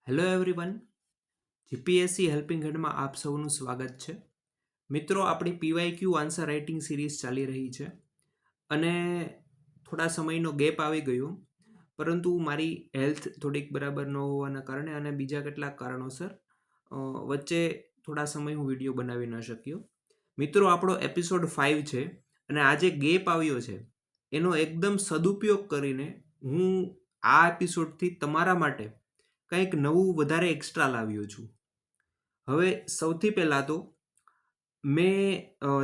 Hello everyone, GPSC helping હેન્ડમાં આપ સૌનું સ્વાગત છે. મિત્રો, આપણી પીવાયક્યુ આન્સર રાઇટિંગ સિરીઝ ચાલી રહી છે અને થોડા સમયનો ગેપ આવી ગયો, પરંતુ મારી હેલ્થ થોડીક બરાબર ન હોવાના કારણે અને બીજા કેટલાક કારણોસર વચ્ચે થોડા સમય હું વિડીયો બનાવી ન શક્યો. મિત્રો, આપણો એપિસોડ 5 છે અને આ જે ગેપ આવ્યો છે એનો એકદમ સદુપયોગ કરીને હું આ એપિસોડથી તમારા માટે કંઈક નવું વધારે એક્સ્ટ્રા લાવ્યો છું. હવે સૌથી પહેલાં તો મેં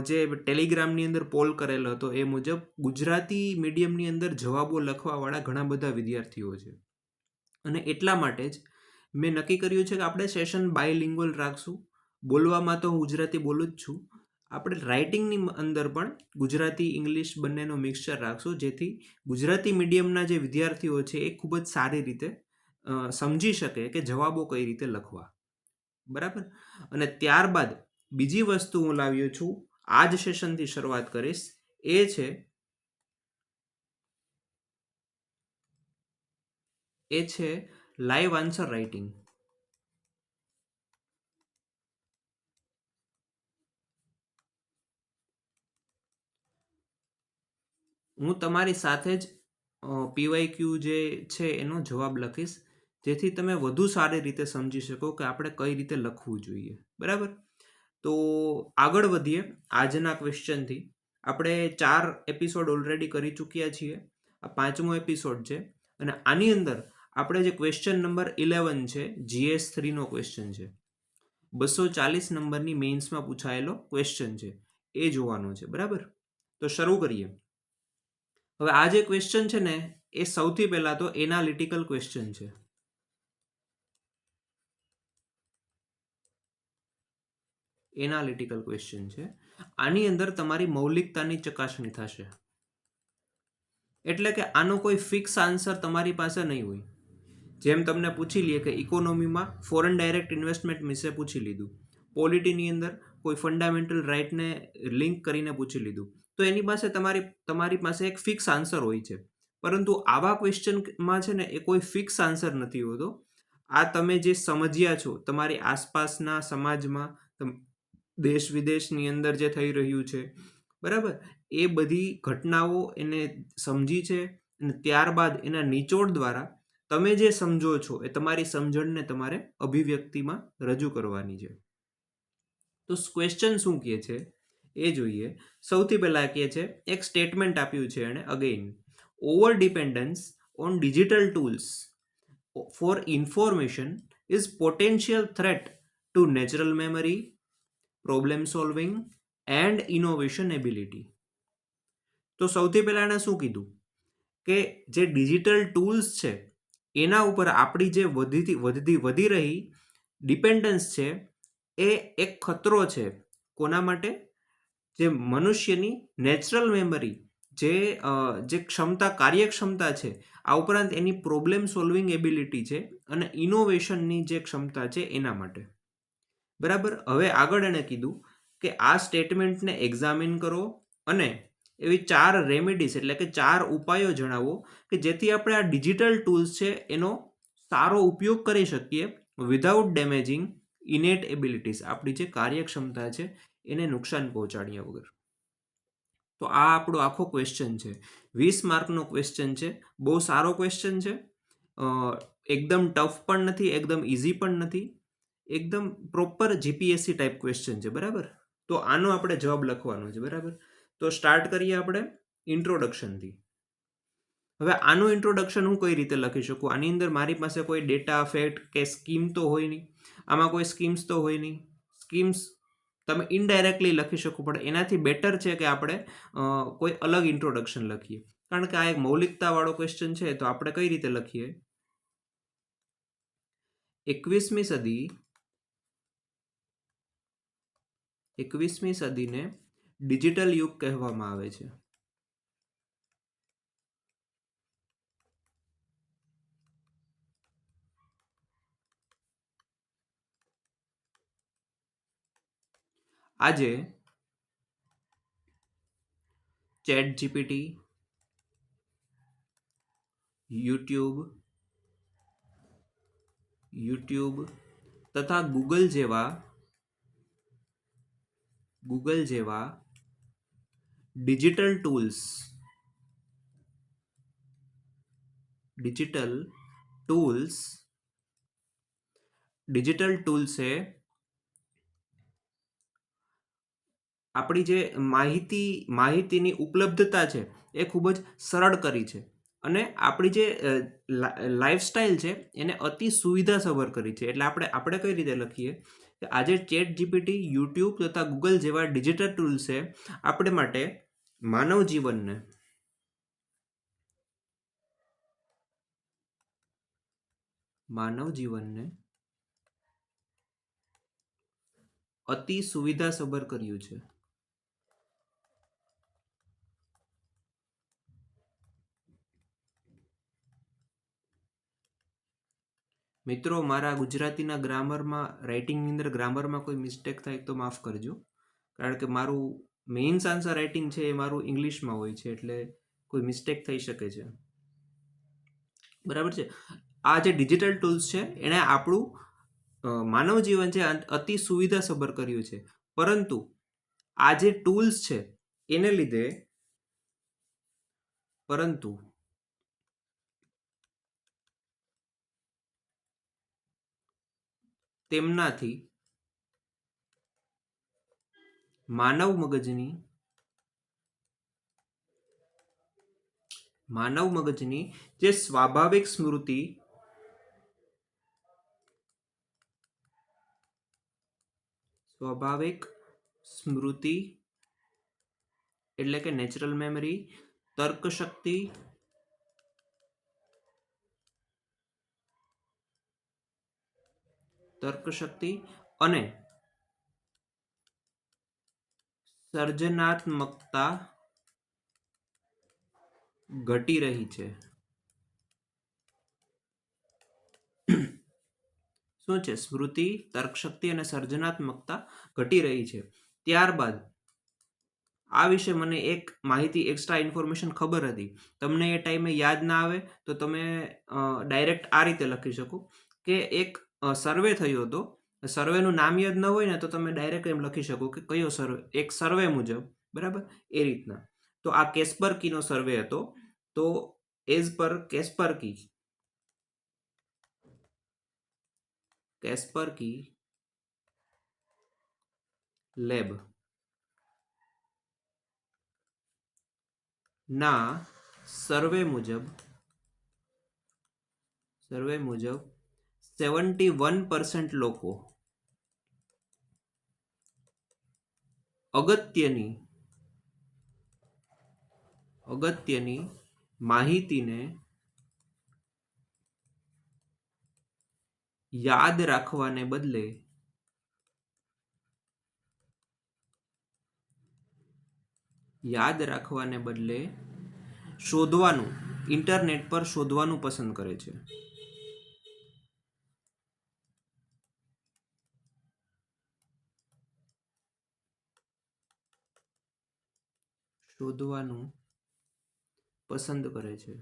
જે ટેલિગ્રામની અંદર પોલ કરેલો હતો એ મુજબ ગુજરાતી મીડિયમની અંદર જવાબો લખવાવાળા ઘણા બધા વિદ્યાર્થીઓ છે અને એટલા માટે જ મેં નક્કી કર્યું છે કે આપણે સેશન બાયલિંગ્વલ રાખશું. બોલવામાં તો હું ગુજરાતી બોલું જ છું, આપણે રાઇટિંગની અંદર પણ ગુજરાતી ઇંગ્લિશ બંનેનો મિક્સચર રાખશું, જેથી ગુજરાતી મીડિયમના જે વિદ્યાર્થીઓ છે એ ખૂબ જ સારી રીતે સમજી શકે કે જવાબો કઈ રીતે લખવા. બરાબર. અને ત્યારબાદ બીજી વસ્તુ હું લાવ્યો છું, આ જ સેશનથી શરૂઆત કરીશ, એ છે લાઈવ આન્સર રાઇટિંગ. હું તમારી સાથે જ પીવાયક્યુ જે છે એનો જવાબ લખીશ, જેથી તમે વધુ સારી રીતે સમજી શકો કે આપણે કઈ રીતે લખવું જોઈએ. બરાબર. તો આગળ વધીએ આજના ક્વેશ્ચનથી. આપણે 4 એપિસોડ ઓલરેડી કરી ચૂક્યા છીએ, આ 5મો એપિસોડ છે અને આની અંદર આપણે જે ક્વેશ્ચન નંબર 11 છે, GS3નો ક્વેશ્ચન છે, 240 નંબરની મેઇન્સમાં પૂછાયેલો ક્વેશ્ચન છે, એ જોવાનો છે. બરાબર. તો શરૂ કરીએ. હવે આ જે ક્વેશ્ચન છે ને એ સૌથી પહેલા તો એનાલિટિકલ ક્વેશ્ચન છે. એનાલિટિકલ ક્વેશ્ચન છે. આની અંદર તમારી મૌલિકતાની ચકાસણી થશે. એટલે કે આનો કોઈ ફિક્સ આન્સર તમારી પાસે નહીં હોય. જેમ તમને પૂછી લઈએ કે ઇકોનોમીમાં ફોરેન ડાયરેક્ટ ઇન્વેસ્ટમેન્ટ વિશે પૂછી લીધું, પોલિટીની અંદર કોઈ ફંડામેન્ટલ રાઇટને લિંક કરીને પૂછી લીધું, તો એની પાસે તમારી પાસે એક ફિક્સ આન્સર હોય છે. પરંતુ આવા ક્વેશ્ચનમાં છે ને એ કોઈ ફિક્સ આન્સર નથી હોતો. આ તમે જે સમજ્યા છો તમારી આસપાસના સમાજમાં, દેશ વિદેશની અંદર જે થઈ રહ્યું છે, બરાબર, એ બધી ઘટનાઓ એને સમજી છે અને ત્યારબાદ એના નિચોડ દ્વારા તમે જે સમજો છો એ તમારી સમજણને તમારે અભિવ્યક્તિમાં રજૂ કરવાની છે. તો ક્વેશ્ચન શું કહે છે એ જોઈએ. સૌથી પહેલા કહે છે, એક સ્ટેટમેન્ટ આપ્યું છે એણે, again, over dependence on digital tools for information is potential threat to natural memory, problem solving and innovation ability. તો સૌથી પહેલા એણે શું કીધું કે જે ડિજિટલ ટૂલ્સ છે એના ઉપર આપણી જે વધી રહી ડિપેન્ડન્સ છે એ એક ખતરો છે. કોના માટે? જે મનુષ્યની નેચરલ મેમરી, જે કાર્યક્ષમતા છે, આ ઉપરાંત એની પ્રોબ્લેમ સોલ્વિંગ એબિલિટી છે અને ઇનોવેશનની જે ક્ષમતા છે એના માટે. બરાબર. હવે આગળ એણે કીધું કે આ સ્ટેટમેન્ટને એક્ઝામિન કરો અને એવી 4 રેમેડીઝ એટલે કે 4 ઉપાયો જણાવો કે જેથી આપણે આ ડિજિટલ ટૂલ્સ છે એનો સારો ઉપયોગ કરી શકીએ વિધાઉટ ડેમેજિંગ ઇનેટ એબિલિટીઝ, આપણી જે કાર્યક્ષમતા છે એને નુકસાન પહોંચાડ્યા વગર. તો આ આપણો આખો ક્વેશ્ચન છે. 20 માર્કનો ક્વેશ્ચન છે. બહુ સારો ક્વેશ્ચન છે. એકદમ ટફ પણ નથી, એકદમ ઇઝી પણ નથી, એકદમ પ્રોપર જીપીએસસી ટાઈપ ક્વેશ્ચન છે. બરાબર. તો આનો આપણે જવાબ લખવાનો છે. બરાબર. તો સ્ટાર્ટ કરીએ આપણે ઇન્ટ્રોડક્શનથી. હવે આનું ઇન્ટ્રોડક્શન હું કઈ રીતે લખી શકું? આની અંદર મારી પાસે કોઈ ડેટા, ફેક્ટ કે સ્કીમ તો હોય નહીં. આમાં કોઈ સ્કીમ્સ તો હોય નહીં. સ્કીમ્સ તમે ઇનડાયરેક્ટલી લખી શકો, પણ એનાથી બેટર છે કે આપણે કોઈ અલગ ઇન્ટ્રોડક્શન લખીએ, કારણ કે આ એક મૌલિકતાવાળો ક્વેશ્ચન છે. તો આપણે કઈ રીતે લખીએ? 21મી સદીને ડિજિટલ યુગ કહેવામાં આવે છે. આજે ચેટ જીપીટી, યુટ્યુબ, યુટ્યુબ તથા ગૂગલ જેવા ડિજિટલ ટૂલ્સ એ આપણી જે માહિતીની ઉપલબ્ધતા છે એ ખૂબ જ સરળ કરી છે અને આપણી જે લાઈફસ્ટાઈલ છે એને અતિ સુવિધાસભર કરી છે. એટલે આપણે કઈ રીતે લખીએ કે આજે ચેટ જીપીટી, યુટ્યુબ તથા ગૂગલ જેવા ડિજિટલ ટૂલ્સે આપણે માટે માનવ જીવનને અતિ સુવિધાસભર કર્યું છે. મિત્રો, મારા ગુજરાતીના રાઇટિંગની અંદર ગ્રામરમાં કોઈ મિસ્ટેક થાય તો માફ કરજો, કારણ કે મારું મેઇન્સ આન્સર રાઇટિંગ છે એ મારું ઇંગ્લિશમાં હોય છે, એટલે કોઈ મિસ્ટેક થઈ શકે છે. બરાબર છે. આ જે ડિજિટલ ટૂલ્સ છે એણે આપણું માનવ જીવન છે અતિ સુવિધાસભર કર્યું છે, પરંતુ આ જે ટૂલ્સ છે એને લીધે તેમનાથી માનવ મગજની જે સ્વાભાવિક સ્મૃતિ એટલે કે નેચરલ મેમરી, તર્ક શક્તિ અને સર્જનાત્મકતા ઘટી રહી છે. શું છે? સ્મૃતિ, તર્કશક્તિ અને સર્જનાત્મકતા ઘટી રહી છે. ત્યારબાદ આ વિશે મને એક માહિતી, એક્સ્ટ્રા ઇન્ફોર્મેશન ખબર હતી. તમને એ ટાઈમે યાદ ના આવે તો તમે ડાયરેક્ટ આ રીતે લખી શકો કે એક સર્વે થયો હતો. સર્વેનું નામ યાદ ન હોય ને તો તમે ડાયરેક્ટ એમ લખી શકો કે કયો સર્વે, એક સર્વે મુજબ, બરાબર, એ રીતના. તો આ કેસ્પરકીનો સર્વે હતો. તો એઝ પર કેસ્પરકી લેબ ના સર્વે મુજબ 71% લોકો અગત્યની માહિતીને યાદ રાખવાને બદલે ઇન્ટરનેટ પર શોધવાનું પસંદ કરે છે.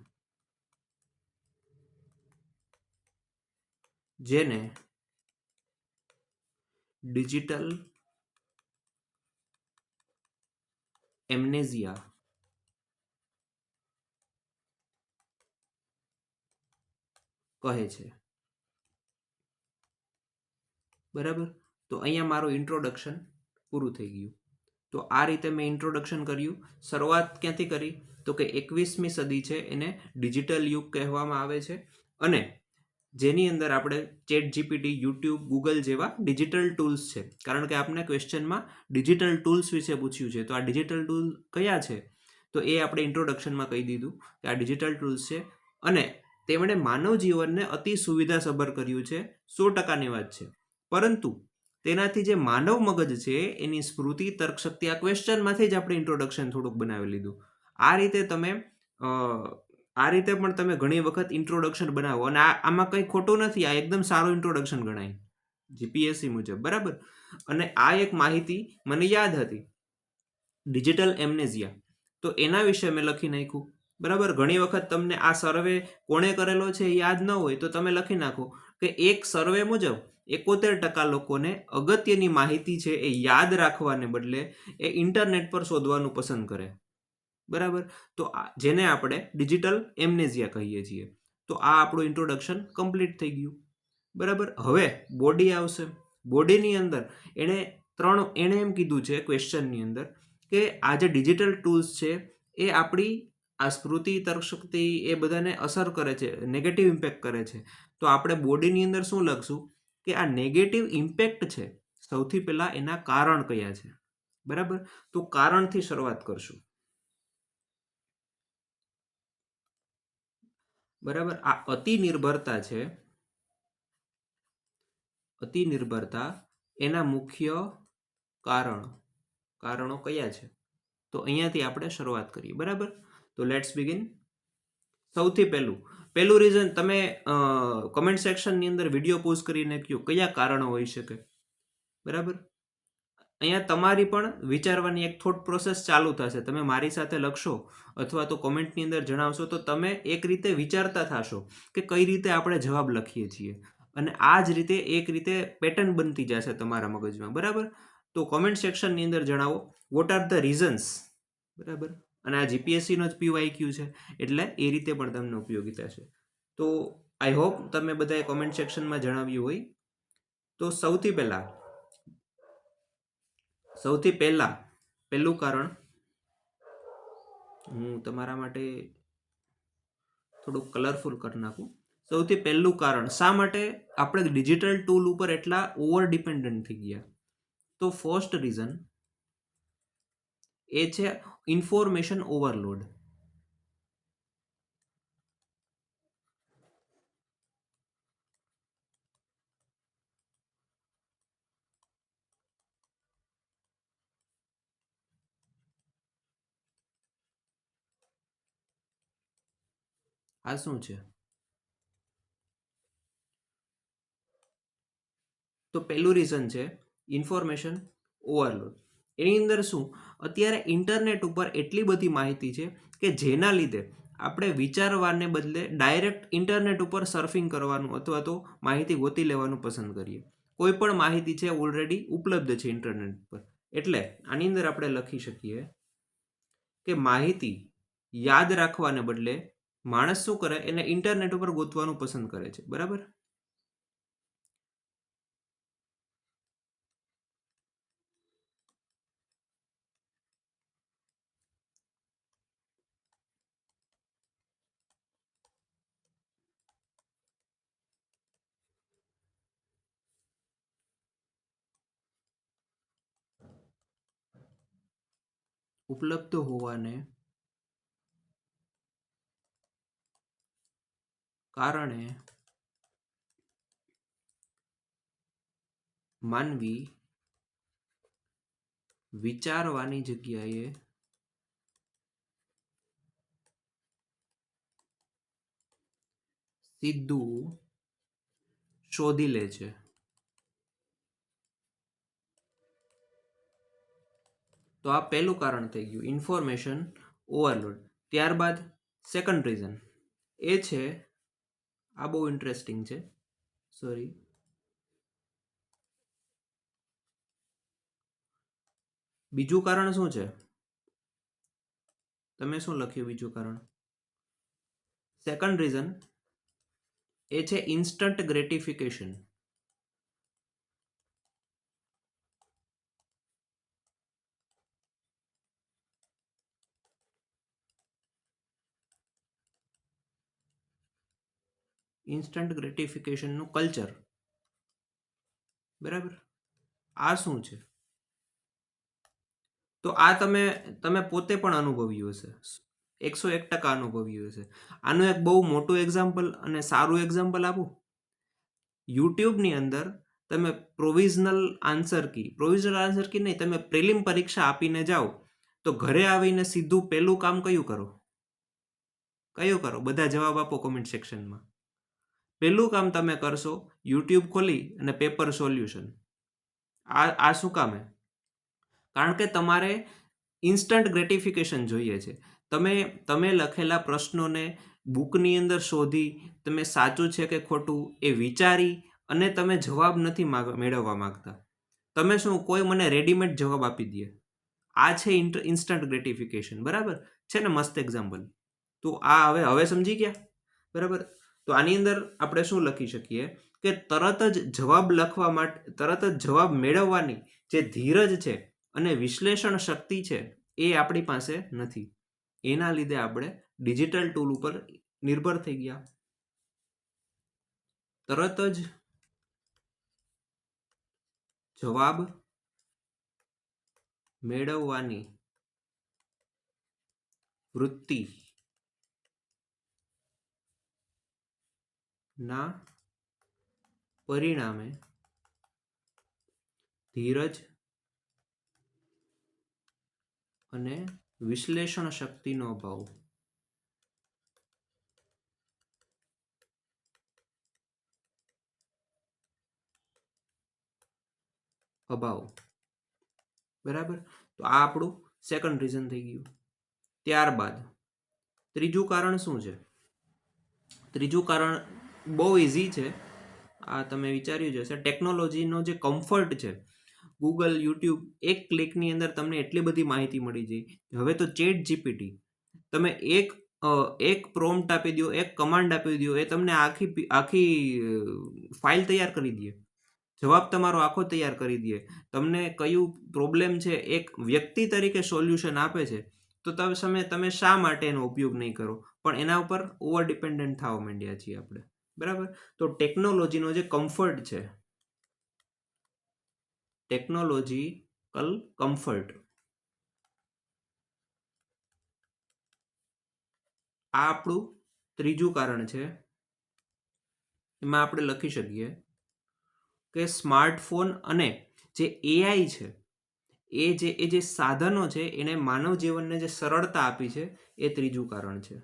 જેને ડિજિટલ એમનેઝિયા કહે છે. બરાબર. તો અહીંયા મારું ઇન્ટ્રોડક્શન પૂરું થઈ ગયું. તો આ રીતે મેં ઇન્ટ્રોડક્શન કર્યું. શરૂઆત ક્યાંથી કરી? તો કે 21મી સદી છે એને ડિજિટલ યુગ કહેવામાં આવે છે, અને જેની અંદર આપણે ચેટ જીપીટી, યુટ્યુબ, ગૂગલ જેવા ડિજિટલ ટૂલ્સ છે. કારણ કે આપને ક્વેશ્ચનમાં ડિજિટલ ટૂલ્સ વિશે પૂછ્યું છે, તો આ ડિજિટલ ટૂલ કયા છે તો એ આપણે ઇન્ટ્રોડક્શનમાં કહી દીધું કે આ ડિજિટલ ટૂલ્સ છે, અને તેમણે માનવ જીવનને અતિ સુવિધાસભર કર્યું છે. 100%ની વાત છે. પરંતુ તેનાથી જે માનવ મગજ છે એની સ્મૃતિ, તર્કશક્તિ, આ ક્વેશ્ચનમાંથી જ આપણે ઇન્ટ્રોડક્શન થોડુંક બનાવી લીધું. આ રીતે પણ તમે ઘણી વખત ઇન્ટ્રોડક્શન બનાવો, અને આમાં કંઈ ખોટું નથી. આ એકદમ સારું ઇન્ટ્રોડક્શન ગણાય જીપીએસસી મુજબ, બરાબર. અને આ એક માહિતી મને યાદ હતી, ડિજિટલ એમનેઝિયા, તો એના વિશે મેં લખી નાખ્યું. બરાબર. ઘણી વખત તમને આ સર્વે કોણે કરેલો છે એ યાદ ન હોય તો તમે લખી નાખો કે એક સર્વે મુજબ 71% લોકોને અગત્યની માહિતી છે એ યાદ રાખવાને બદલે એ ઇન્ટરનેટ પર શોધવાનું પસંદ કરે. બરાબર. તો જેને આપણે ડિજિટલ એમનેઝિયા કહીએ છીએ. તો આ આપણું ઇન્ટ્રોડક્શન કમ્પ્લીટ થઈ ગયું. બરાબર. હવે બોડી આવશે. બોડીની અંદર એણે એમ કીધું છે ક્વેશ્ચનની અંદર કે આ જે ડિજિટલ ટૂલ્સ છે એ આપણી આ સ્મૃતિ, તર્કશક્તિ એ બધાને અસર કરે છે, નેગેટિવ ઇમ્પેક્ટ કરે છે. તો આપણે બોડીની અંદર શું લખશું કે આ નેગેટિવ ઇમ્પેક્ટ છે સૌથી પહેલાં એના કારણ કયા છે. બરાબર. તો કારણથી શરૂઆત કરશું. બરાબર. આ અતિ નિર્ભરતા છે, અતિ નિર્ભરતા એના મુખ્ય કારણો કયા છે? તો અહીંયાથી આપણે શરૂઆત કરીએ. બરાબર. તો લેટ્સ બિગિન. સૌથી પહેલું રીઝન તમે કમેન્ટ સેક્શનની અંદર વિડીયો પોઝ કરીને કહો કયા કારણો હોઈ શકે. બરાબર. અહીંયા તમારી પણ વિચારવાની એક થોટ પ્રોસેસ ચાલુ થશે. તમે મારી સાથે લખશો અથવા તો કોમેન્ટની અંદર જણાવશો તો તમે એક રીતે વિચારતા થશો કે કઈ રીતે આપણે જવાબ લખીએ છીએ, અને આ જ રીતે એક રીતે પેટર્ન બનતી જશે તમારા મગજમાં. બરાબર. તો કોમેન્ટ સેક્શનની અંદર જણાવો વોટ આર ધ રીઝન્સ. બરાબર. અને આ જીપીએસસીનો જ PYQ છે એટલે એ રીતે પણ તમને ઉપયોગીતા છે. તો આઈ હોપ તમે બધાએ કોમેન્ટ સેક્શનમાં જણાવ્યું હોય. તો સૌથી પહેલું કારણ હું તમારા માટે થોડુંક કલરફુલ કરી નાખું. સૌથી પહેલું કારણ શા માટે આપણે ડિજિટલ ટૂલ ઉપર એટલા ઓવર ડિપેન્ડન્ટ થઈ ગયા. તો ફર્સ્ટ રીઝન એ છે ઇન્ફોર્મેશન ઓવરલોડ. આ શું છે? તો પહેલું રીઝન છે ઇન્ફોર્મેશન ઓવરલોડ. એની અંદર શું, અત્યારે ઇન્ટરનેટ ઉપર એટલી બધી માહિતી છે કે જેના લીધે આપણે વિચારવાને બદલે ડાયરેક્ટ ઇન્ટરનેટ ઉપર સર્ફિંગ કરવાનું અથવા તો માહિતી ગોતી લેવાનું પસંદ કરીએ. કોઈ પણ માહિતી છે ઓલરેડી ઉપલબ્ધ છે ઇન્ટરનેટ પર. એટલે આની અંદર આપણે લખી શકીએ કે માહિતી યાદ રાખવાને બદલે માણસ શું કરે, એને ઇન્ટરનેટ ઉપર ગોતવાનું પસંદ કરે છે. બરાબર. ઉપલબ્ધ હોવાને કારણે માનવી વિચારવાની જગ્યાએ સીધું શોધી લે છે. તો આ પહેલું કારણ થઈ ગયું ઇન્ફોર્મેશન ઓવરલોડ. ત્યારબાદ સેકન્ડ રીઝન એ છે, આ બહુ ઇન્ટરેસ્ટિંગ છે, સોરી, બીજું કારણ શું છે? તમે શું લખ્યું બીજું કારણ? સેકન્ડ રીઝન એ છે ઇન્સ્ટન્ટ ગ્રેટિફિકેશન. ઇન્સ્ટન્ટ ગ્રેટિફિકેશનનું કલ્ચર. બરાબર. આ શું છે? તો આ તમે પોતે પણ અનુભવ્યું હશે, 101% અનુભવ્યું હશે. આનું એક બહુ મોટું એક્ઝામ્પલ અને સારું એક્ઝામ્પલ આપું. યુટ્યુબની અંદર તમે પ્રોવિઝનલ આન્સર કી નહીં, તમે પ્રિલિમ પરીક્ષા આપીને જાઓ તો ઘરે આવીને સીધું પહેલું કામ કયું કરો? બધા જવાબ આપો કોમેન્ટ સેક્શનમાં. પહેલું કામ તમે કરશો યુટ્યુબ ખોલી અને પેપર સોલ્યુશન. આ શું કામ? કારણ કે તમારે ઇન્સ્ટન્ટ ગ્રેટિફિકેશન જોઈએ છે. તમે લખેલા પ્રશ્નોને બુકની અંદર શોધી તમે સાચું છે કે ખોટું એ વિચારી અને તમે જવાબ નથી મેળવવા માંગતા. તમે શું કોઈ મને રેડીમેડ જવાબ આપી દે, આ છે ઇન્સ્ટન્ટ ગ્રેટિફિકેશન. બરાબર છે ને? મસ્ત એક્ઝામ્પલ. તો આ હવે સમજી ગયા? બરાબર. તો આની અંદર આપણે શું લખી શકીએ કે તરત જ જવાબ લખવા માટે, તરત જ જવાબ મેળવવાની જે ધીરજ છે અને વિશ્લેષણ શક્તિ છે એ આપણી પાસે નથી. એના લીધે આપણે ડિજિટલ ટૂલ ઉપર નિર્ભર થઈ ગયા. તરત જ જવાબ મેળવવાની વૃત્તિ ના પરિણામે ધીરજ અને વિશ્લેષણ શક્તિનો અભાવ. બરાબર. તો આ આપણું સેકન્ડ રીઝન થઈ ગયું. ત્યારબાદ ત્રીજું કારણ શું છે? ત્રીજું કારણ બહુ ઇઝી છે. આ તમે વિચાર્યું જ હશે. ટેકનોલોજીનો જે કમ્ફર્ટ છે, ગૂગલ, યુટ્યુબ, એક ક્લિકની અંદર તમને એટલી બધી માહિતી મળી જાય. હવે તો ચેટ જીપીટી, તમે એક પ્રોમ્પ્ટ આપી દો, એક કમાન્ડ આપી દો, એ તમને આખી ફાઇલ તૈયાર કરી દે. જવાબ તમારો આખો તૈયાર કરી દે. તમને કયું પ્રોબ્લેમ છે એક વ્યક્તિ તરીકે સોલ્યુશન આપે છે. તો તમે શા માટે એનો ઉપયોગ નહીં કરો? પણ એના ઉપર ઓવર ડિપેન્ડન્ટ થવા માંડ્યા છીએ આપણે. બરાબર. તો ટેકનોલોજીનો જે કમ્ફર્ટ છે, ટેકનોલોજીકલ કમ્ફર્ટ, આ આપણું ત્રીજું કારણ છે. એમાં આપણે લખી શકીએ કે સ્માર્ટફોન અને જે એઆઈ છે, એ જે સાધનો છે એને માનવ જીવનને જે સરળતા આપી છે એ ત્રીજું કારણ છે.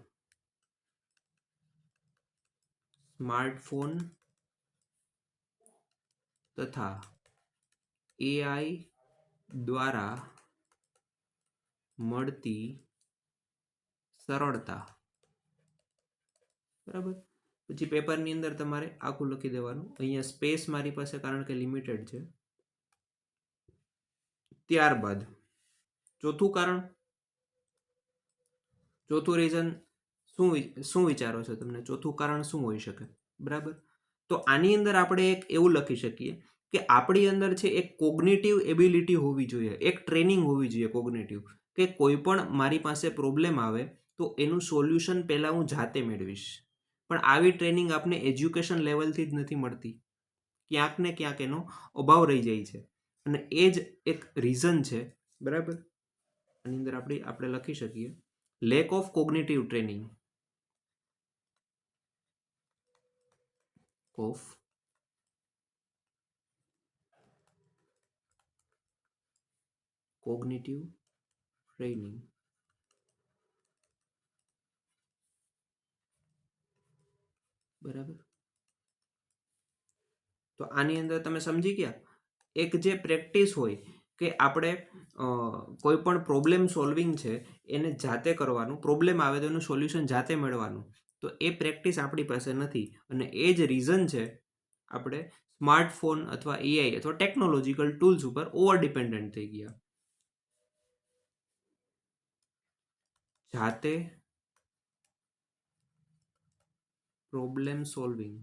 સ્માર્ટફોન તથા એઆઈ દ્વારા મળતી સરળતા. બરાબર. પછી પેપરની અંદર તમારે આખું લખી દેવાનું. અહીંયા સ્પેસ મારી પાસે કારણ કે લિમિટેડ છે. ત્યારબાદ ચોથું રીઝન શું વિચારો છો તમને? ચોથું કારણ શું હોઈ શકે? બરાબર. તો આની અંદર આપણે એક એવું લખી શકીએ કે આપણી અંદર છે એક કોગ્નિટિવ એબિલિટી હોવી જોઈએ, એક ટ્રેનિંગ હોવી જોઈએ કોગ્નિટિવ, કે કોઈ પણ મારી પાસે પ્રોબ્લેમ આવે તો એનું સોલ્યુશન પહેલાં હું જાતે મેળવીશ. પણ આવી ટ્રેનિંગ આપને એજ્યુકેશન લેવલથી જ નથી મળતી. ક્યાંક ને ક્યાંક એનો અભાવ રહી જાય છે અને એ જ એક રીઝન છે. બરાબર. આની અંદર આપણે લખી શકીએ lack of cognitive training, of cognitive training. બરાબર. તો આની અંદર તમે સમજી ગયા એક જે પ્રેક્ટિસ હોય કે આપણે કોઈ પણ પ્રોબ્લેમ સોલ્વિંગ છે એને જાતે કરવાનું, પ્રોબ્લેમ આવે તો એનું સોલ્યુશન જાતે મેળવવાનું. તો એ પ્રેક્ટિસ આપણી પાસે નથી અને એ જ રીઝન છે આપણે સ્માર્ટફોન અથવા એઆઈ અથવા ટેકનોલોજીકલ ટૂલ્સ ઉપર ઓવર ડિપેન્ડન્ટ થઈ ગયા. જાતે પ્રોબ્લેમ સોલ્વિંગ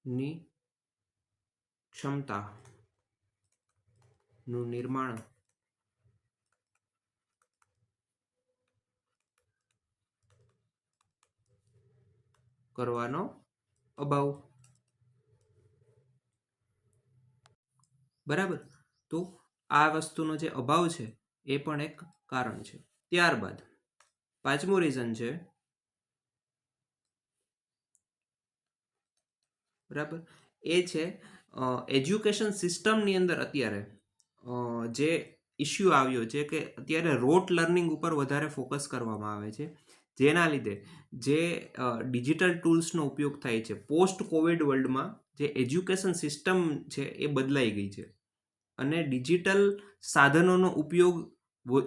ની ક્ષમતા નું નિર્માણ કરવાનો અભાવ. બરાબર. તો આ વસ્તુનો જે અભાવ છે એ પણ એક કારણ છે. ત્યારબાદ પાંચમું રીઝન છે, બરાબર, એ છે એજ્યુકેશન સિસ્ટમની અંદર અત્યારે જે ઇસ્યુ આવ્યો છે કે અત્યારે રોટ લર્નિંગ ઉપર વધારે ફોકસ કરવામાં આવે છે, જેના લીધે જે ડિજિટલ ટૂલ્સનો ઉપયોગ થાય છે. પોસ્ટ કોવિડ વર્લ્ડમાં જે એજ્યુકેશન સિસ્ટમ છે એ બદલાઈ ગઈ છે. અને ડિજિટલ સાધનોનો ઉપયોગ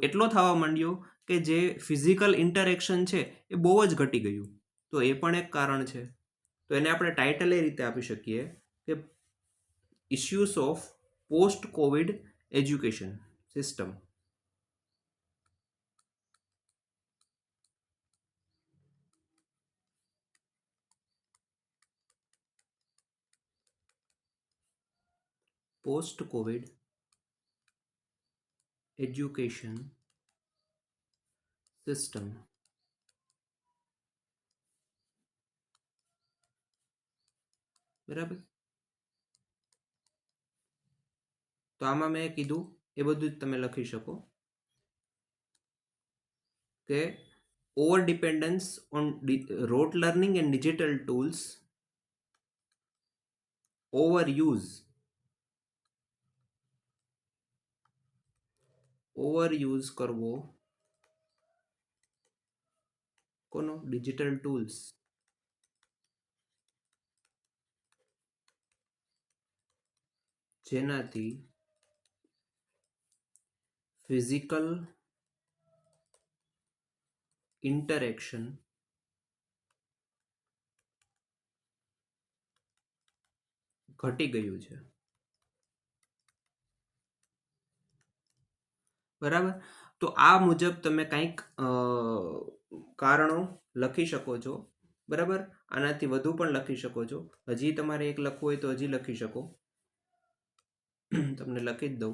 એટલો થવા માંડ્યો કે જે ફિઝિકલ ઇન્ટરેક્શન છે એ બહુ જ ઘટી ગયું. તો એ પણ એક કારણ છે. તો એને આપણે ટાઇટલ એ રીતે આપી શકીએ કે issues of post Covid education system. Post Covid education system. બરાબર. તો આમાં મેં કીધું એ બધું જ તમે લખી શકો કે over dependence on rote learning and digital tools, over use કરવો કોનો? Digital tools. જેનાથી ફિઝિકલ ઇન્ટરેક્શન ઘટી ગયું છે. બરાબર. તો આ મુજબ તમે કંઈક કારણો લખી શકો છો. બરાબર. આનાથી વધુ પણ લખી શકો છો. હજી તમારે એક લખવું હોય તો હજી લખી શકો. તમને લખી જ દઉં.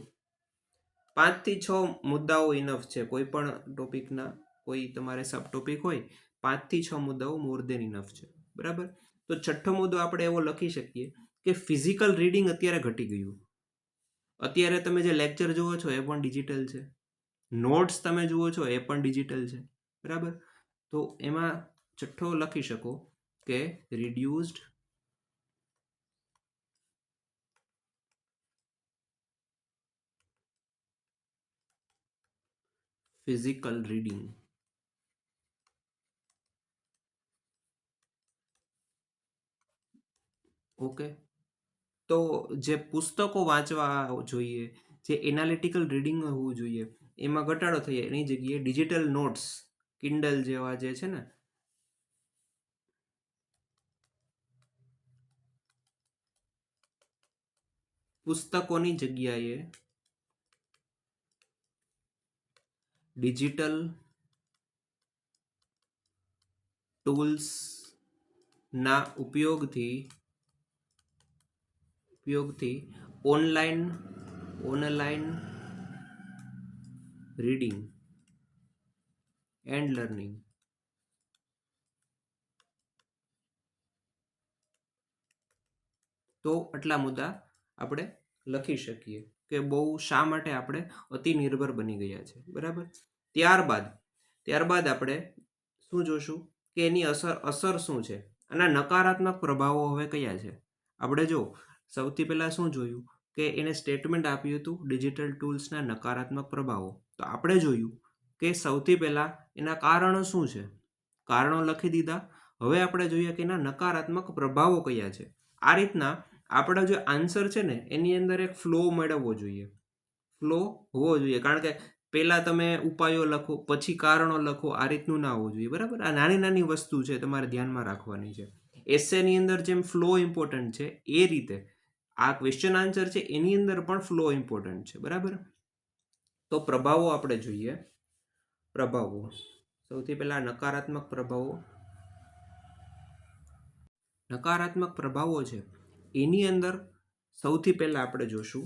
5 થી 6 મુદ્દાઓ ઇનફ છે. કોઈ પણ ટોપિકના કોઈ તમારે સબ ટોપિક હોય 5 થી 6 મુદ્દાઓ મોર દેન ઇનફ છે. બરાબર. તો છઠ્ઠો મુદ્દો આપણે એવો લખી શકીએ કે ફિઝિકલ રીડિંગ અત્યારે ઘટી ગયું. અત્યારે તમે જે લેક્ચર જુઓ છો એ પણ ડિજિટલ છે. નોટ્સ તમે જુઓ છો એ પણ ડિજિટલ છે. બરાબર. તો એમાં છઠ્ઠો લખી શકો કે રિડ્યુસ્ડ ફિઝિકલ રીડિંગ. ઓકે. તો જે પુસ્તકો વાંચવા જોઈએ, જે એનાલિટિકલ રીડિંગ હોવું જોઈએ, એમાં ઘટાડો થઈ એની જગ્યાએ ડિજિટલ નોટ્સ, કિન્ડલ જેવા જે છે ને, પુસ્તકોની જગ્યાએ ડિજિટલ ટૂલ્સ ના ઉપયોગથી ઓનલાઈન રીડિંગ એન્ડ લર્નિંગ તો આટલા મુદ્દા આપણે લખી શકીએ કે બહુ શા માટે આપણે અતિ નિર્ભર બની ગયા છે. બરાબર. ત્યારબાદ આપણે શું જોશું કે એની અસર શું છે, અને નકારાત્મક પ્રભાવો હવે કયા છે. આપણે જો સૌથી પહેલાં શું જોયું કે એને સ્ટેટમેન્ટ આપ્યું હતું ડિજિટલ ટૂલ્સના નકારાત્મક પ્રભાવો. તો આપણે જોયું કે સૌથી પહેલાં એના કારણો શું છે, કારણો લખી દીધા. હવે આપણે જોઈએ કે એના નકારાત્મક પ્રભાવો કયા છે. આ રીતના આપણો જે આન્સર છે ને એની અંદર એક ફ્લો મેળવવો જોઈએ, ફ્લો હોવો જોઈએ. કારણ કે પહેલાં તમે ઉપાયો લખો પછી કારણો લખો, આ રીતનું ના હોવું જોઈએ. બરાબર. આ નાની નાની વસ્તુ છે, તમારે ધ્યાનમાં રાખવાની છે. એસેની અંદર જેમ ફ્લો ઇમ્પોર્ટન્ટ છે એ રીતે આ ક્વેશ્ચન આન્સર છે એની અંદર પણ ફ્લો ઇમ્પોર્ટન્ટ છે. બરાબર. તો પ્રભાવો આપણે જોઈએ. પ્રભાવો સૌથી પહેલા નકારાત્મક પ્રભાવો છે એની અંદર સૌથી પહેલા આપણે જોશું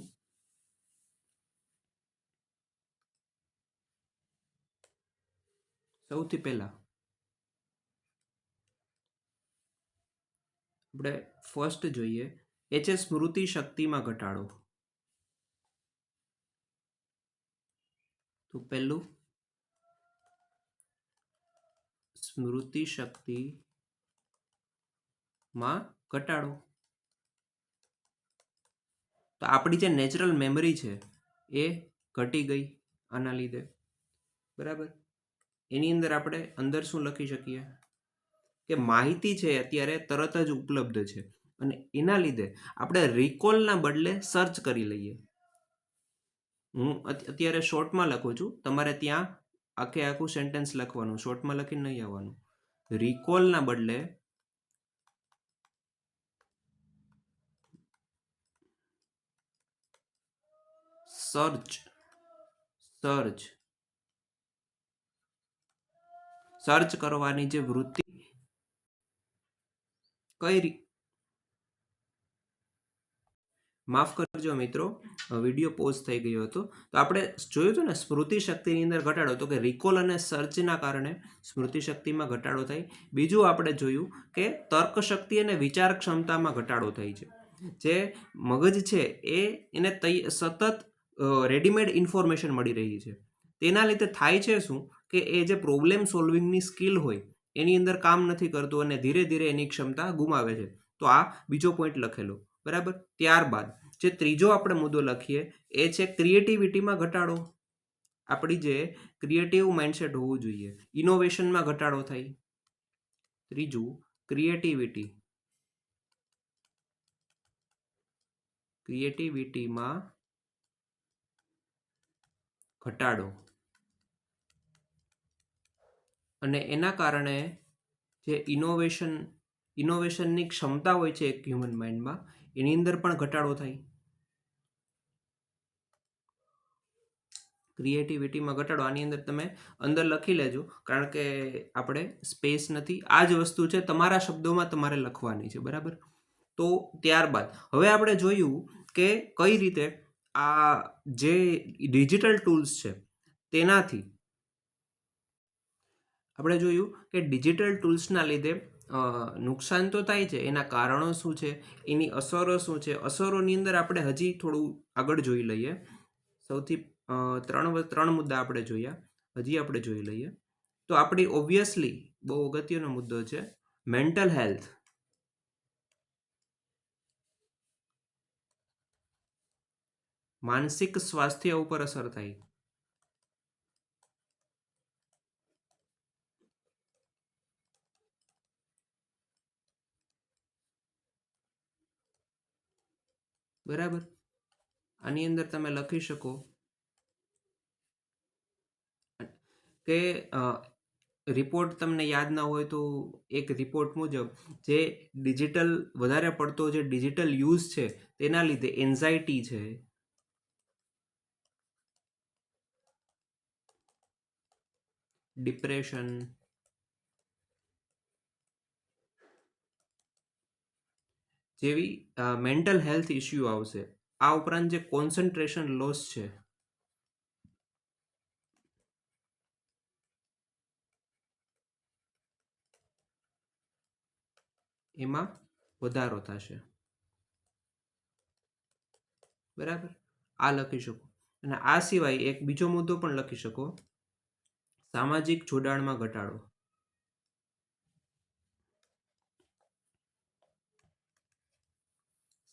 આપણે ફર્સ્ટ જોઈએ સ્મૃતિ શક્તિમાં ઘટાડો. તો પહેલું સ્મૃતિ શક્તિમાં ઘટાડો. તો આપણી જે નેચરલ મેમરી છે એ ઘટી ગઈ આના લીધે. બરાબર. એની અંદર શું લખી શકીએ કે માહિતી છે અત્યારે તરત જ ઉપલબ્ધ છે અને એના લીધે આપણે રિકોલના બદલે સર્ચ કરી લઈએ. હું અત્યારે શોર્ટમાં લખું છું, તમારે ત્યાં આખે આખું સેન્ટેન્સ લખવાનું, શોર્ટમાં લખીને નહીં આવવાનું. રિકોલના બદલે સર્ચ સર્ચ સર્ચ કરવાની જે વૃત્તિ કઈ માફ કરજો મિત્રો, વિડીયો પોઝ થઈ ગયો હતો. તો આપણે જોયું હતું ને સ્મૃતિ શક્તિની અંદર ઘટાડો, તો કે રિકોલ અને સર્ચના કારણે સ્મૃતિ શક્તિમાં ઘટાડો થાય. બીજું આપણે જોયું કે તર્ક શક્તિ અને વિચાર ક્ષમતામાં ઘટાડો થાય છે. જે મગજ છે એને સતત રેડીમેડ ઇન્ફોર્મેશન મળી રહી છે. તેના લીધે થાય છે શું કે એ જે પ્રોબ્લેમ સોલ્વિંગની સ્કિલ હોય એની અંદર કામ નથી કરતું અને ધીરે ધીરે એની ક્ષમતા ગુમાવે છે. તો આ બીજો પોઈન્ટ લખેલો, બરાબર. ત્યારબાદ જે ત્રીજો આપણે મુદ્દો લખીએ એ છે ક્રિએટિવિટીમાં ઘટાડો. આપણી જે ક્રિએટિવ માઇન્ડસેટ હોવું જોઈએ, ઇનોવેશનમાં ઘટાડો થાય. ત્રીજું ક્રિએટિવિટીમાં ઘટાડો, અને એના કારણે જે ઇનોવેશનની ક્ષમતા હોય છે એક હ્યુમન માઇન્ડમાં, એની અંદર પણ ઘટાડો થાય. ક્રિએટિવિટીમાં ઘટાડો, આની અંદર તમે અંદર લખી લેજો, કારણ કે આપણે સ્પેસ નથી. આ જ વસ્તુ છે, તમારા શબ્દોમાં તમારે લખવાની છે, બરાબર. તો ત્યારબાદ હવે આપણે જોયું કે કઈ રીતે આ જે ડિજિટલ ટૂલ્સ છે તેનાથી આપણે જોયું કે ડિજિટલ ટૂલ્સના લીધે નુકસાન તો થાય છે, એના કારણો શું છે, એની અસરો શું છે. અસરોની અંદર આપણે હજી થોડું આગળ જોઈ લઈએ. સૌથી ત્રણ મુદ્દા આપણે જોયા, હજી આપણે જોઈ લઈએ. તો આપણી ઓબ્વિયસલી બહુ અગત્યનો મુદ્દો છે મેન્ટલ હેલ્થ. માનસિક સ્વાસ્થ્ય ઉપર અસર થાય. બરાબર. આની અંદર તમે લખી શકો કે રિપોર્ટ તમને યાદ ના હોય તો એક રિપોર્ટ મુજબ જે વધારે પડતો જે ડિજિટલ યુઝ છે તેના લીધે એન્ઝાયટી છે, ડિપ્રેશન જેવી મેન્ટલ હેલ્થ ઇસ્યુ આવશે. આ ઉપરાંત જે કોન્સન્ટ્રેશન લોસ છે એમાં વધારો થશે. બરાબર, આ લખી શકો. અને આ સિવાય એક બીજો મુદ્દો પણ લખી શકો, સામાજિક જોડાણમાં ઘટાડો.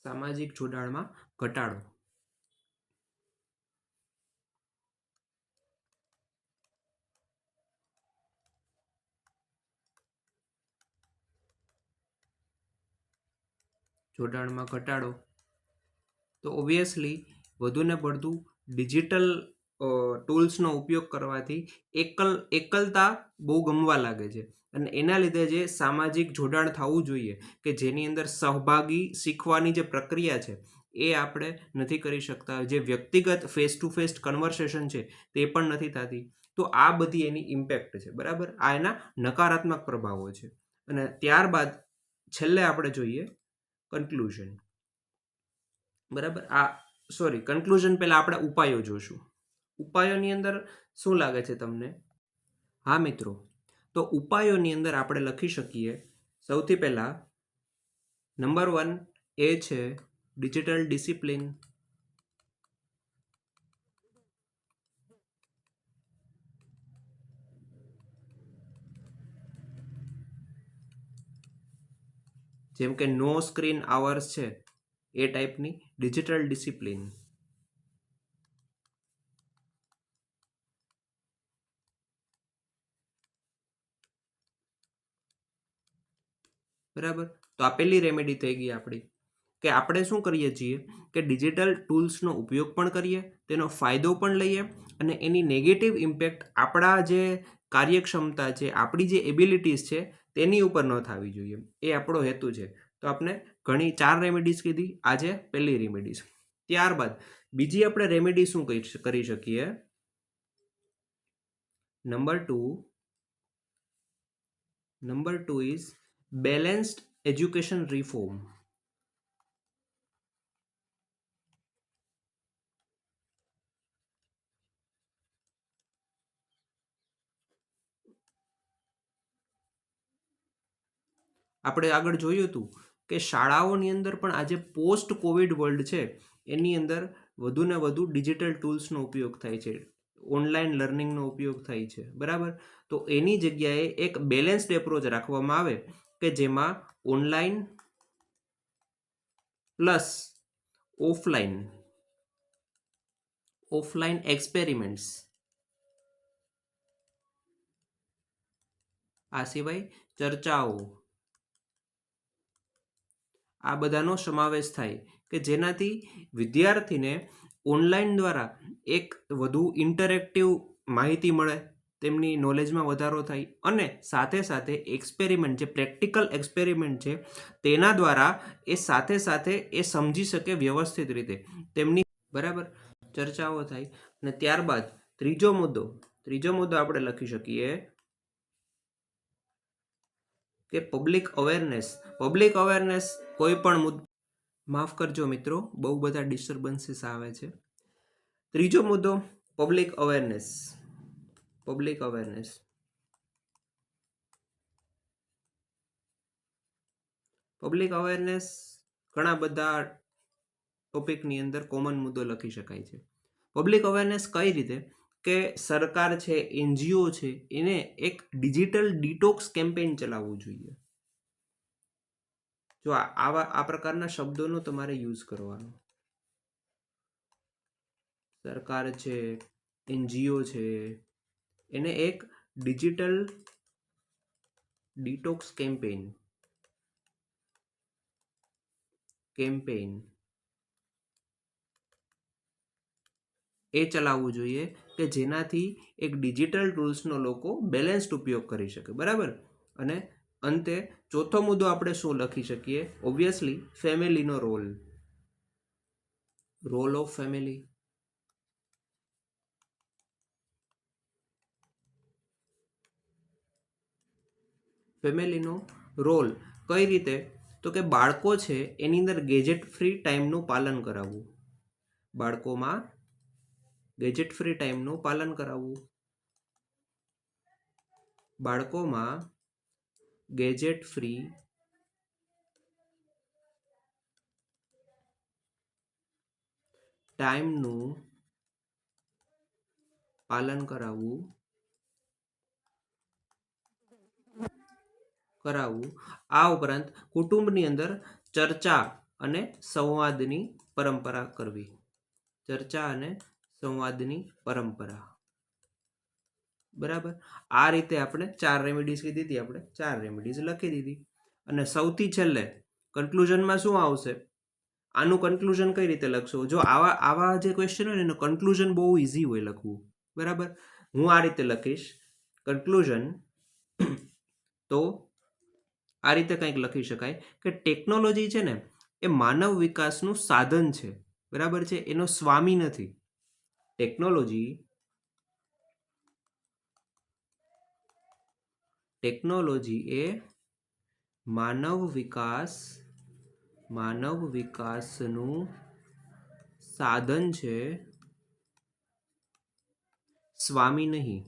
સામાજિક જોડાણમાં ઘટાડો. જોડાણમાં ઘટાડો તો ઓબ્વિયસલી વધુને પડતું ડિજિટલ ટૂલ્સનો ઉપયોગ કરવાથી એકલતા બહુ ગમવા લાગે છે, અને એના લીધે જે સામાજિક જોડાણ થવું જોઈએ કે જેની અંદર સહભાગી શીખવાની જે પ્રક્રિયા છે એ આપણે નથી કરી શકતા. જે વ્યક્તિગત ફેસ ટુ ફેસ કન્વર્સેશન છે તે પણ નથી થતી. તો આ બધી એની ઇમ્પેક્ટ છે, બરાબર. આ એના નકારાત્મક પ્રભાવો છે. અને ત્યારબાદ છેલ્લે આપણે જોઈએ કન્ક્લુઝન. બરાબર. કન્ક્લુઝન પહેલા આપણે ઉપાયો જોશું. ઉપાયોની અંદર શું લાગે છે તમને? હા મિત્રો, તો ઉપાયોની અંદર આપણે લખી શકીએ સૌથી પહેલા નંબર 1 એ છે ડિજિટલ ડિસિપ્લિન. જેમ કે નો સ્ક્રીન આવર્સ છે એ ટાઈપની ડિજિટલ ડિસિપ્લિન. બરાબર, તો આ પહેલી રેમેડી થઈ ગઈ આપણી. કે આપણે શું કરીએ છીએ કે ડિજિટલ ટૂલ્સનો ઉપયોગ પણ કરીએ, તેનો ફાયદો પણ લઈએ અને એની નેગેટિવ ઇમ્પેક્ટ આપણા જે કાર્યક્ષમતા છે, આપણી જે એબિલિટીઝ છે તેની ઉપર ન થવી જોઈએ. એ આપણો હેતુ છે. તો આપણે ઘણી 4 રેમેડીઝ કીધી, આજે પહેલી રેમેડીઝ. ત્યારબાદ બીજી આપણે રેમેડી શું કરી શકીએ? Number 2 is balanced education reform. આપણે આગળ જોયું હતું કે શાળાઓની અંદર પણ આજે પોસ્ટ કોવિડ વર્લ્ડ છે એની અંદર વધુ ને વધુ ડિજિટલ ટૂલ્સનો ઉપયોગ થાય છે, ઓનલાઈન લર્નિંગનો ઉપયોગ થાય છે, બરાબર. તો એની જગ્યાએ એક બેલેન્સ્ડ એપ્રોચ રાખવામાં આવે કે જેમાં ઓનલાઈન પ્લસ ઓફલાઈન એક્સપેરિમેન્ટ્સ, આ સિવાય ચર્ચાઓ, આ બધાનો સમાવેશ થાય કે જેનાથી વિદ્યાર્થીને ઓનલાઈન દ્વારા એક વધુ ઇન્ટરેક્ટિવ માહિતી મળે, તેમની નોલેજમાં વધારો થાય અને સાથે સાથે એક્સપેરિમેન્ટ, જે પ્રેક્ટિકલ એક્સપેરિમેન્ટ છે તેના દ્વારા એ સાથે સાથે એ સમજી શકે વ્યવસ્થિત રીતે તેમની, બરાબર, ચર્ચાઓ થાય. અને ત્યારબાદ ત્રીજો મુદ્દો આપણે લખી શકીએ કે પબ્લિક અવેરનેસ કોઈ પણ મુદ્દો, માફ કરજો મિત્રો, બહુ બધા ડિસ્ટર્બન્સીસ આવે છે. ત્રીજો મુદ્દો પબ્લિક અવેરનેસ. ઘણા બધા ટોપિકની અંદર કોમન મુદ્દો લખી શકાય છે. પબ્લિક અવેરનેસ કઈ રીતે? કે સરકાર છે, એનજીઓ છે, એને એક ડિજિટલ ડિટોક્સ કેમ્પેઇન ચલાવવું જોઈએ. જો આ પ્રકારના શબ્દોનો તમારે યુઝ કરવાનો. સરકાર છે, એનજીઓ છે, એને એક ડિજિટલ ડિટોક્સ કેમ્પેઇન એ ચલાવવું જોઈએ કે જેનાથી એક ડિજિટલ ટૂલ્સનો લોકો બેલેન્સ્ડ ઉપયોગ કરી શકે, બરાબર. અને અંતે ચોથો મુદ્દો આપણે શું લખી શકીએ? ઓબ્વિયસલી ફેમિલીનો રોલ ઓફ ફેમિલીનો રોલ કઈ રીતે? તો કે બાળકો છે એની અંદર ગેજેટ ફ્રી ટાઈમનું પાલન કરાવવું, બાળકોમાં ગેજેટ ફ્રી ટાઈમનું પાલન કરાવવું, બાળકોમાં ગેજેટ ફ્રી ટાઈમનું પાલન કરાવવું. આ ઉપરાંત કુટુંબની અંદર ચર્ચા અને સંવાદની પરંપરા, બરાબર. આ રીતે આપણે 4 રેમેડીઝ કીધી હતી, આપણે 4 રેમેડીઝ લખી દીધી. અને સૌથી છેલ્લે કન્ક્લુઝનમાં શું આવશે? આનું કન્ક્લુઝન કઈ રીતે લખશો? જો આવા જે ક્વેશ્ચન હોય ને એનું કન્ક્લુઝન બહુ ઇઝી હોય લખવું, બરાબર. હું આ રીતે લખીશ કન્ક્લુઝન. તો આ રીતે કંઈક લખી શકાય કે ટેકનોલોજી છે ને એ માનવ વિકાસનું સાધન છે, બરાબર છે, એનો સ્વામી નથી. ટેકનોલોજી એ માનવ વિકાસનું સાધન છે, સ્વામી નહીં,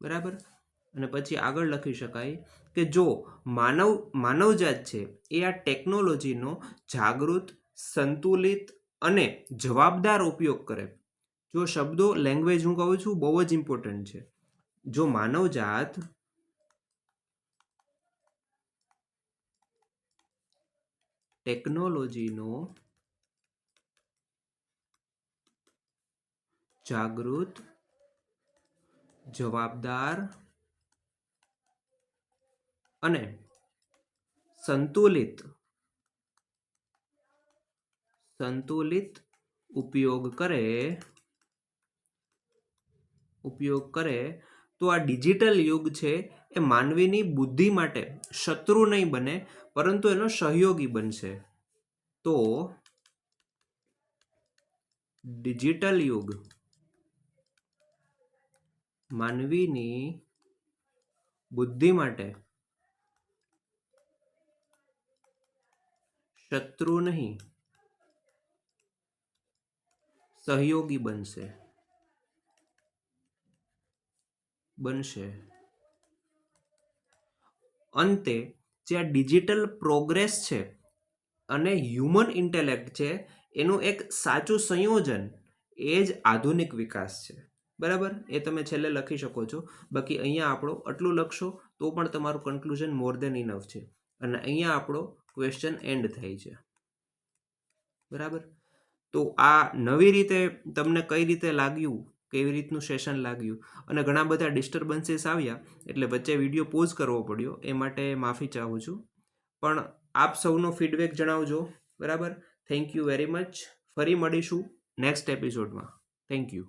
બરાબર. અને પછી આગળ લખી શકાય કે જો માનવજાત છે એ આ ટેકનોલોજીનો જાગૃત, સંતુલિત અને જવાબદાર ઉપયોગ કરે. જો શબ્દો, લેંગ્વેજ હું કહું છું બહુ જ ઇમ્પોર્ટન્ટ છે. જો માનવજાત ટેકનોલોજીનો જાગૃત, જવાબદાર અને સંતુલિત ઉપયોગ કરે તો આ ડિજિટલ યુગ છે એ માનવીની બુદ્ધિ માટે શત્રુ નહીં બને, પરંતુ એનો સહયોગી બનશે. તો ડિજિટલ યુગ માનવીની બુદ્ધિ માટે શત્રુ નહીં, સહયોગી બનશે. અંતે જે આ ડિજિટલ પ્રોગ્રેસ છે અને હ્યુમન ઇન્ટેલેક્ટ છે એનું એક સાચું સંયોજન એ જ આધુનિક વિકાસ છે. બરાબર, એ તમે છેલ્લે લખી શકો છો. બાકી અહીંયા આપણો આટલું લખશો તો પણ તમારું કન્ક્લુઝન મોર દેન ઇનફ છે, અને અહીંયા આપણો ક્વેશ્ચન એન્ડ થાય છે. બરાબર, તો આ નવી રીતે તમને કઈ રીતે લાગ્યું, કેવી રીતનું સેશન લાગ્યું, અને ઘણા બધા ડિસ્ટર્બન્સીસ આવ્યા એટલે વચ્ચે વિડીયો પોઝ કરવો પડ્યો, એ માટે માફી ચાહું છું. પણ આપ સૌનો ફીડબેક જણાવજો. બરાબર, થેન્ક યુ વેરી મચ. ફરી મળીશું નેક્સ્ટ એપિસોડમાં. Thank you.